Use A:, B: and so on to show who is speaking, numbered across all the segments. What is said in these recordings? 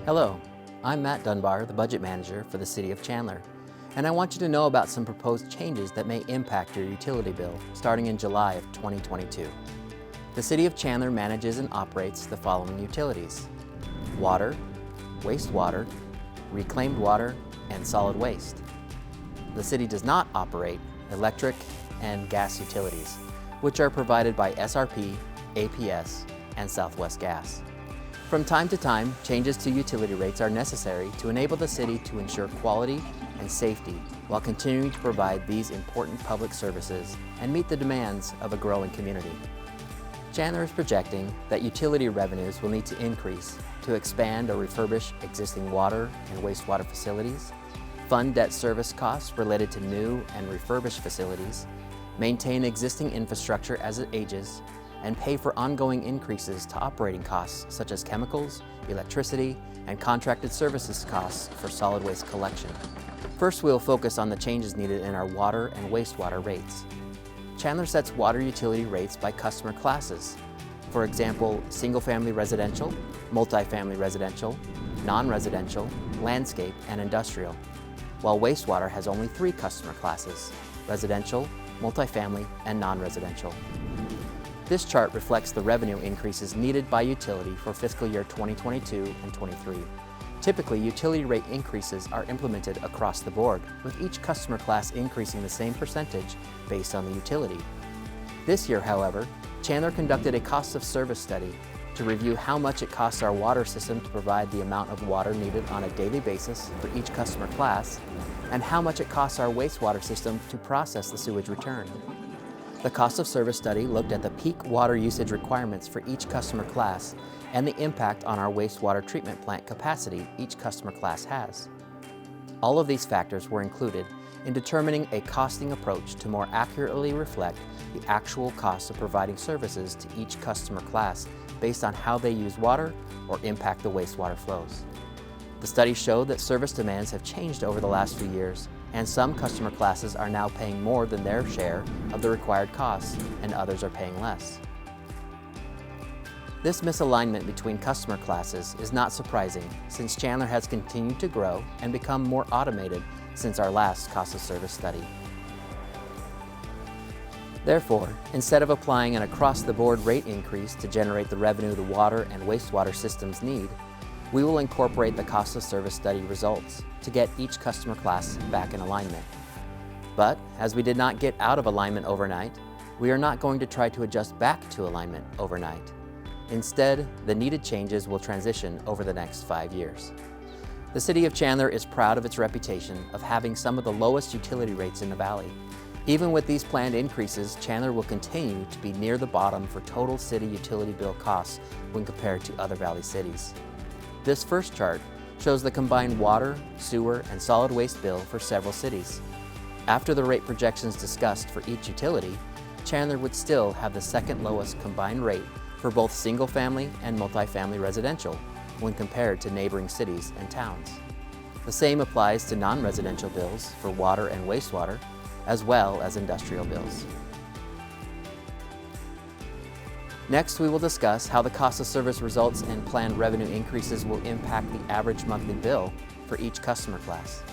A: Hello, I'm Matt Dunbar, the Budget Manager for the City of Chandler, and I want you to know about some proposed changes that may impact your utility bill starting in July of 2022. The City of Chandler manages and operates the following utilities: water, wastewater, reclaimed water, and solid waste. The City does not operate electric and gas utilities, which are provided by SRP, APS, and Southwest Gas. From time to time, changes to utility rates are necessary to enable the city to ensure quality and safety while continuing to provide these important public services and meet the demands of a growing community. Chandler is projecting that utility revenues will need to increase to expand or refurbish existing water and wastewater facilities, fund debt service costs related to new and refurbished facilities, maintain existing infrastructure as it ages, and pay for ongoing increases to operating costs such as chemicals, electricity, and contracted services costs for solid waste collection. First, we'll focus on the changes needed in our water and wastewater rates. Chandler sets water utility rates by customer classes. For example, single-family residential, multifamily residential, non-residential, landscape, and industrial, while wastewater has only 3 customer classes: residential, multifamily, and non-residential. This chart reflects the revenue increases needed by utility for fiscal year 2022 and 23. Typically, utility rate increases are implemented across the board, with each customer class increasing the same percentage based on the utility. This year, however, Chandler conducted a cost of service study to review how much it costs our water system to provide the amount of water needed on a daily basis for each customer class, and how much it costs our wastewater system to process the sewage return. The cost of service study looked at the peak water usage requirements for each customer class and the impact on our wastewater treatment plant capacity each customer class has. All of these factors were included in determining a costing approach to more accurately reflect the actual cost of providing services to each customer class based on how they use water or impact the wastewater flows. The study showed that service demands have changed over the last few years, and some customer classes are now paying more than their share of the required costs, and others are paying less. This misalignment between customer classes is not surprising, since Chandler has continued to grow and become more automated since our last cost of service study. Therefore, instead of applying an across-the-board rate increase to generate the revenue the water and wastewater systems need, we will incorporate the cost of service study results to get each customer class back in alignment. But as we did not get out of alignment overnight, we are not going to try to adjust back to alignment overnight. Instead, the needed changes will transition over the next 5 years. The City of Chandler is proud of its reputation of having some of the lowest utility rates in the Valley. Even with these planned increases, Chandler will continue to be near the bottom for total city utility bill costs when compared to other Valley cities. This first chart shows the combined water, sewer, and solid waste bill for several cities. After the rate projections discussed for each utility, Chandler would still have the second lowest combined rate for both single-family and multifamily residential when compared to neighboring cities and towns. The same applies to non-residential bills for water and wastewater, as well as industrial bills. Next, we will discuss how the cost of service results and planned revenue increases will impact the average monthly bill for each customer class.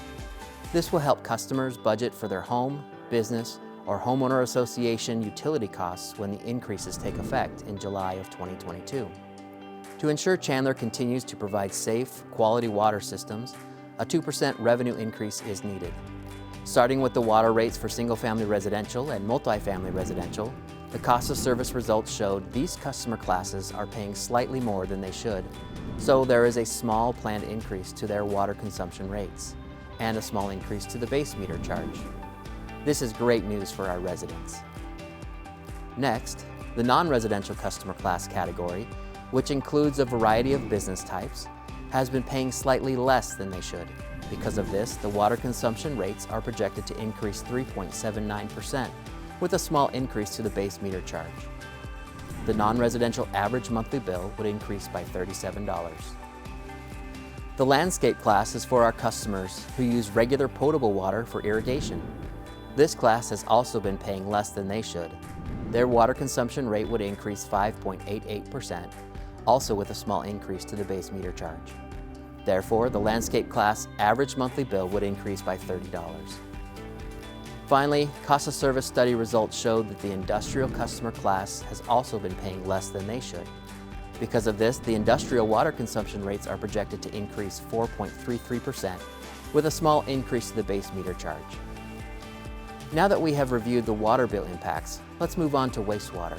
A: This will help customers budget for their home, business, or homeowner association utility costs when the increases take effect in July of 2022. To ensure Chandler continues to provide safe, quality water systems, a 2% revenue increase is needed. Starting with the water rates for single-family residential and multifamily residential, the cost of service results showed these customer classes are paying slightly more than they should, so there is a small planned increase to their water consumption rates and a small increase to the base meter charge. This is great news for our residents. Next, the non-residential customer class category, which includes a variety of business types, has been paying slightly less than they should. Because of this, the water consumption rates are projected to increase 3.79%, with a small increase to the base meter charge. The non-residential average monthly bill would increase by $37. The landscape class is for our customers who use regular potable water for irrigation. This class has also been paying less than they should. Their water consumption rate would increase 5.88%, also with a small increase to the base meter charge. Therefore, the landscape class average monthly bill would increase by $30. Finally, cost of service study results showed that the industrial customer class has also been paying less than they should. Because of this, the industrial water consumption rates are projected to increase 4.33%, with a small increase to the base meter charge. Now that we have reviewed the water bill impacts, let's move on to wastewater.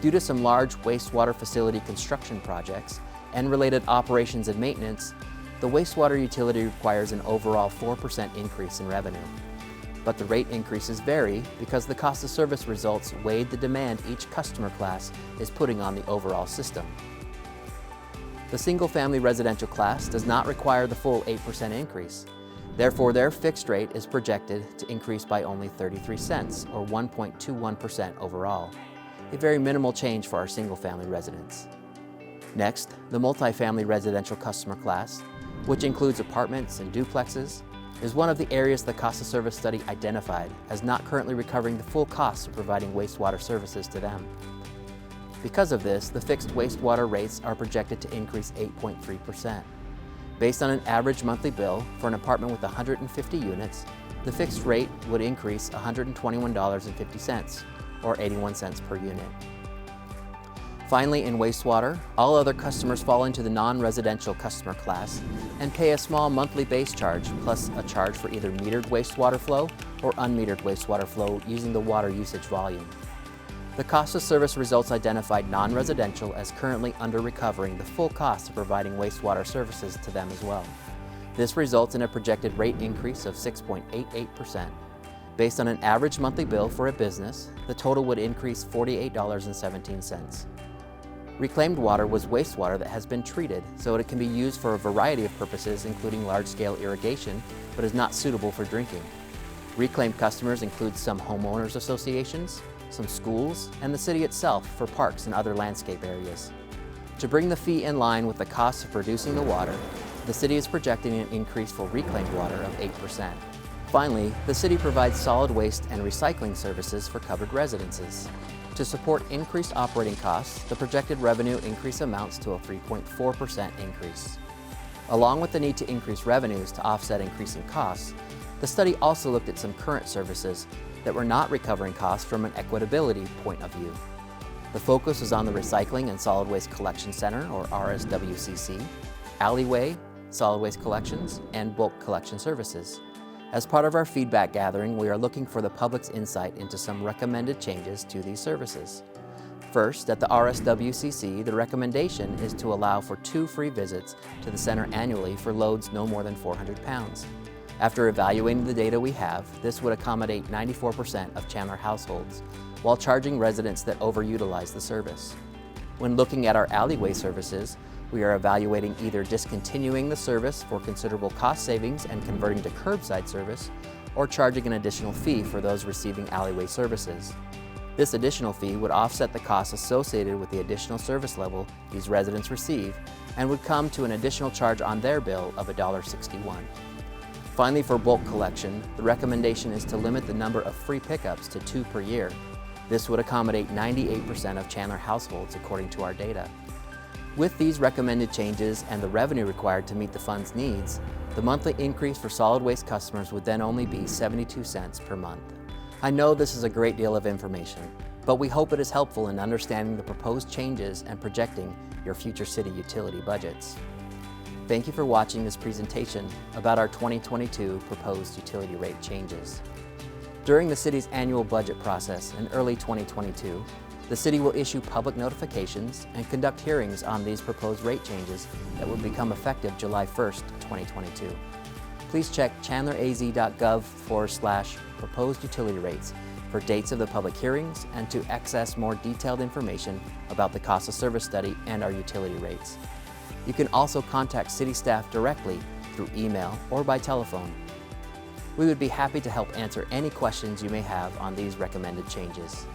A: Due to some large wastewater facility construction projects and related operations and maintenance, the wastewater utility requires an overall 4% increase in revenue. But the rate increases vary because the cost of service results weighed the demand each customer class is putting on the overall system. The single-family residential class does not require the full 8% increase. Therefore, their fixed rate is projected to increase by only 33 cents, or 1.21% overall, a very minimal change for our single-family residents. Next, the multifamily residential customer class, which includes apartments and duplexes, is one of the areas the cost of service study identified as not currently recovering the full cost of providing wastewater services to them. Because of this, the fixed wastewater rates are projected to increase 8.3%. Based on an average monthly bill for an apartment with 150 units, the fixed rate would increase $121.50, or 81 cents per unit. Finally, in wastewater, all other customers fall into the non-residential customer class and pay a small monthly base charge plus a charge for either metered wastewater flow or unmetered wastewater flow using the water usage volume. The cost of service results identified non-residential as currently under-recovering the full cost of providing wastewater services to them as well. This results in a projected rate increase of 6.88%. Based on an average monthly bill for a business, the total would increase $48.17. Reclaimed water was wastewater that has been treated, so it can be used for a variety of purposes, including large-scale irrigation, but is not suitable for drinking. Reclaimed customers include some homeowners associations, some schools, and the city itself for parks and other landscape areas. To bring the fee in line with the cost of producing the water, the city is projecting an increase for reclaimed water of 8%. Finally, the city provides solid waste and recycling services for covered residences. To support increased operating costs, the projected revenue increase amounts to a 3.4% increase. Along with the need to increase revenues to offset increasing costs, the study also looked at some current services that were not recovering costs from an equitability point of view. The focus was on the Recycling and Solid Waste Collection Center, or RSWCC, alleyway, solid waste collections, and bulk collection services. As part of our feedback gathering, we are looking for the public's insight into some recommended changes to these services. First, at the RSWCC, the recommendation is to allow for 2 free visits to the center annually for loads no more than 400 pounds. After evaluating the data we have, this would accommodate 94% of Chandler households, while charging residents that overutilize the service. When looking at our alleyway services, we are evaluating either discontinuing the service for considerable cost savings and converting to curbside service, or charging an additional fee for those receiving alleyway services. This additional fee would offset the costs associated with the additional service level these residents receive and would come to an additional charge on their bill of $1.61. Finally, for bulk collection, the recommendation is to limit the number of free pickups to 2 per year. This would accommodate 98% of Chandler households according to our data. With these recommended changes and the revenue required to meet the fund's needs, the monthly increase for solid waste customers would then only be 72 cents per month. I know this is a great deal of information, but we hope it is helpful in understanding the proposed changes and projecting your future city utility budgets. Thank you for watching this presentation about our 2022 proposed utility rate changes. During the city's annual budget process in early 2022, the city will issue public notifications and conduct hearings on these proposed rate changes that will become effective July 1st, 2022. Please check chandleraz.gov/proposed utility rates for dates of the public hearings and to access more detailed information about the cost of service study and our utility rates. You can also contact city staff directly through email or by telephone. We would be happy to help answer any questions you may have on these recommended changes.